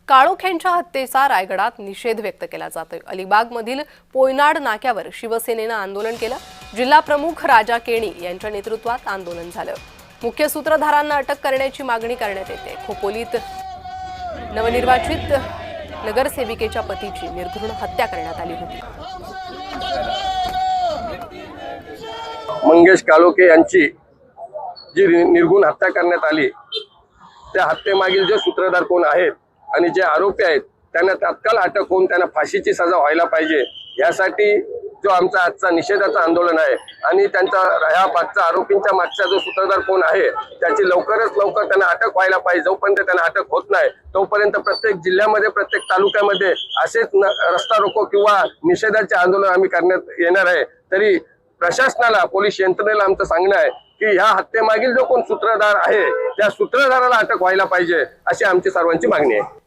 काळोख यांच्या हत्येचा रायगडात निषेध व्यक्त केला जातोय। अलिबागमधील पोयनाड नाक्यावर शिवसेनेनं आंदोलन केलं। जिल्हा प्रमुख राजा केणी यांच्या नेतृत्वात आंदोलन झालं। मुख्य सूत्रधारांना अटक करण्याची मागणी करण्यात येते। खोपोलीत नवनिर्वाचित नगरसेविकेच्या पतीची निर्घृण हत्या करण्यात आली होती। मंगेश काळोखे यांची जी निर्घृण हत्या करण्यात आली, त्या हत्येमागील जे सूत्रधार कोण आहेत आणि जे आरोपी आहेत त्यांना तात्काळ अटक होऊन त्यांना फाशीची सजा व्हायला पाहिजे। यासाठी जो आमचा आजचा निषेधाचं आंदोलन आहे आणि त्यांचा ह्या मागचा आरोपींच्या मागचा जो सूत्रधार कोण आहे त्याची लवकरात लवकर त्यांना अटक व्हायला पाहिजे। जोपर्यंत त्यांना अटक होत नाही तोपर्यंत प्रत्येक जिल्ह्यामध्ये प्रत्येक तालुक्यामध्ये असेच रस्ता रोको किंवा निषेधाचे आंदोलन आम्ही करण्यात येणार आहे। तरी प्रशासनाला, पोलीस यंत्रणेला आमचं सांगणं आहे की ह्या हत्येमागील जो कोण सूत्रधार आहे त्या सूत्रधाराला अटक व्हायला पाहिजे अशी आमची सर्वांची मागणी आहे।